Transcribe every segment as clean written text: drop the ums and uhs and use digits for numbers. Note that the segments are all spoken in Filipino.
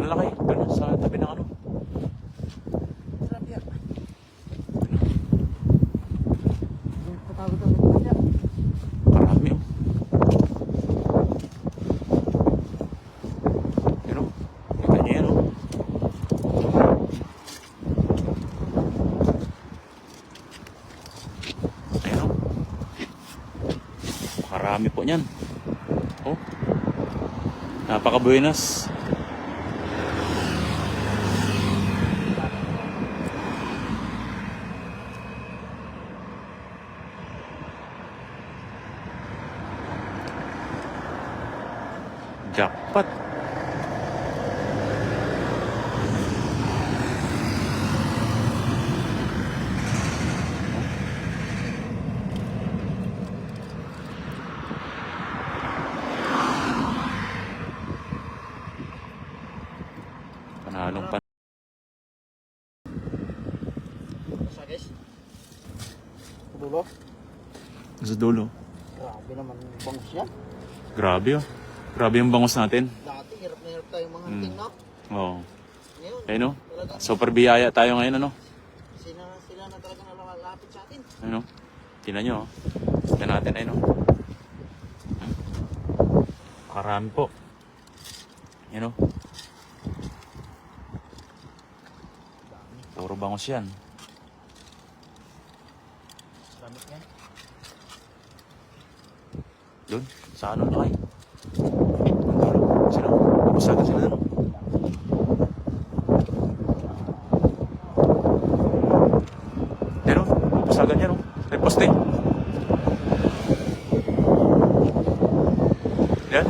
Ganun laki. Ganun sa tabi ng ano. Tilapia. Karami oh. Yun oh. Kita niyo yan oh. Ayan oh. Karami po niyan. Oh. Napaka-buenas. Jackpot. Panalong pan. Sa guys. Dulo. Sa dulo. Grabe naman yung bangus yan. Grabe oh. Grabe yung bangus natin. Dati hirap na hirap tayong mga hunting na. Oo. Ngayon, Ayun oh. talagang Super biyaya tayo ngayon ano. sila na talaga nalalapit sa atin. Ayun oh. Tingnan nyo oh. Tingnan natin ayun oh. Karami po. Ayun oh. Puro bangus yan. Lamit yan. Doon, sa ano na kayo? Sino? Papasagan sila doon. Yan o, papasagan yan o. May poste. Yan.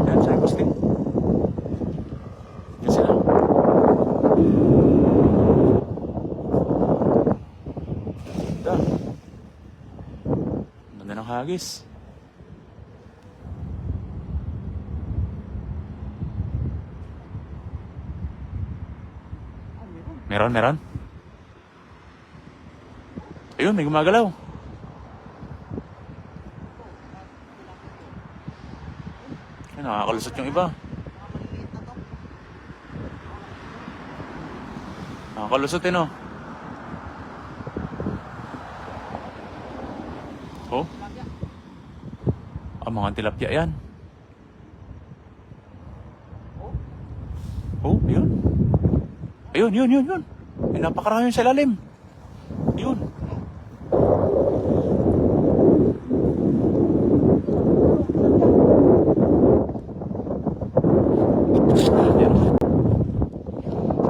Yan, sa may poste. Yan sila. Ganda. Ganda ng hagis. Meron. Ayun, may gumagalaw. Ay, nakakalusot yung iba. Nakakalusot eh, no? Oh? Ah, mga tilapia yan. Oh, yun. Ayun. May napakarami sa ilalim. Yun. Yan.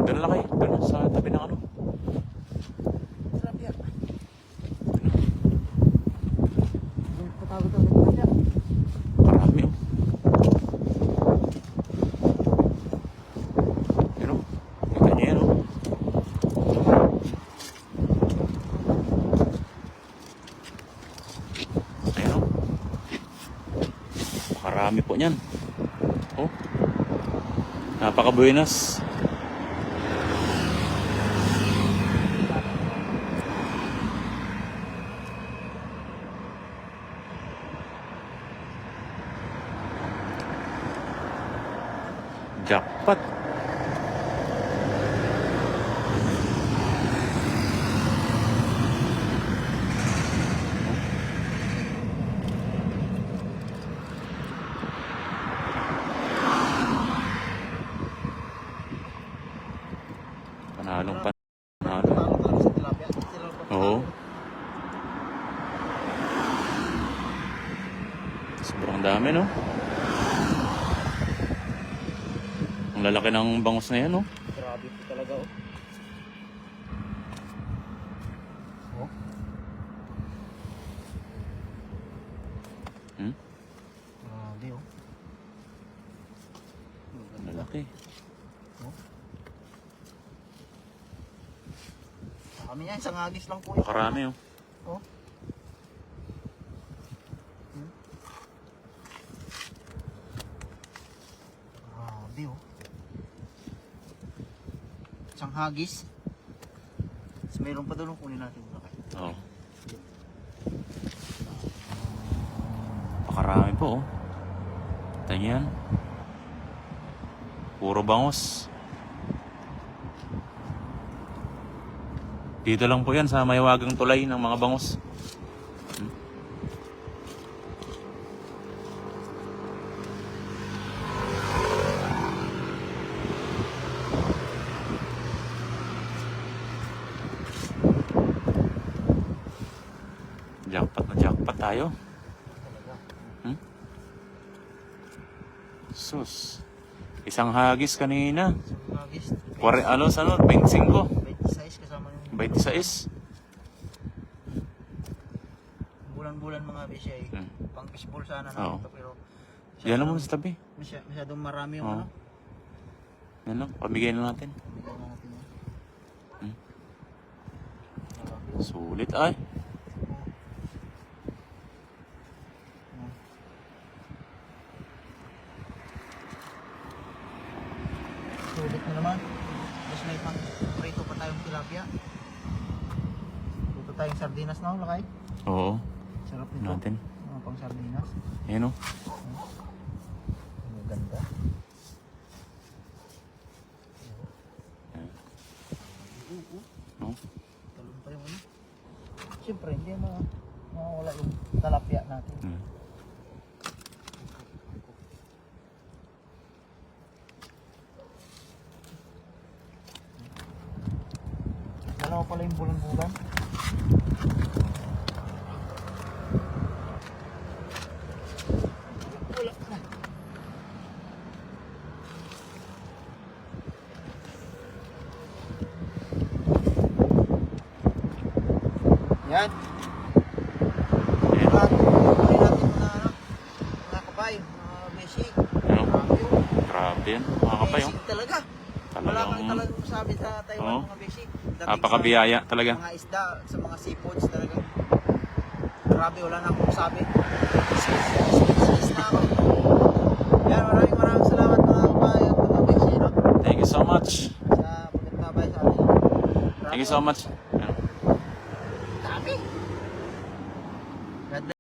Ganun laki. Ganun sa tabi ng ano. Tilapia. Karami oh. Yun oh. Kita niyo yan oh. Ayan oh. Karami po niyan. Oh. Napaka-buenas. Jackpot. Panalong pan. Panalo. Talo sa tilapia. Sila pa- Oo. Sobrang dami no. Ang lalaki ng bangus na yan no. Grabe po talaga oh. Oh. Hmm? Grabe oh. Ang lalaki. Kami yan, isang agis lang po yun. Karami oh. Oh. Grabe oh. Isang hagis. Tapos mayroon pa doon, kunin natin muna kayo. Oo. Pakarami po oh. Tingnan. Puro bangus. Dito lang po yan sa mahiwagang tulay ng mga bangus. Jackpot na jackpot tayo. Hmm? Sus. Isang hagis kanina. Sa hagis. 25. 26 kasama yung 26. bulan-bulan mga bisya eh. Hmm. Pang fishball sana Oo. namin to pero Yan naman sa tabi. masyadong marami yung Oo. ano. Yan lang. Pamigay na natin. Bigyan na natin yan. Hmm. Oo. Sulit ay. Sulit na naman. Tapos may pang prito pa tayong tilapia. Dito tayong sardinas na lakay. Oo. Sarap nito. Natin. Mga pang sardinas. Ayan o. Ang ganda. No? Talon pa yung ano. Siyempre hindi mawawala yung talapia natin. Hmm. Dalawa pala yung bulan-bulan. Wala na. Yan. Ayan. At kunin natin mga kapay, mga basic. Ano? Marami yun. Grabe yan. Mga kapay oh. Basic talaga. Wala Talagang kang talagang masabi sa Taiwan Oo. mga basic. Dating napakabiyaya talaga. sa mga isda, sa mga seafoods talaga. Grabe, wala na akong masabi. Sis na ako. Yan, maraming salamat mga kapay at mga basic, no? Thank you so much. Sa pagkakabay sa akin. Thank you so much. Ayan. Dami. God bless.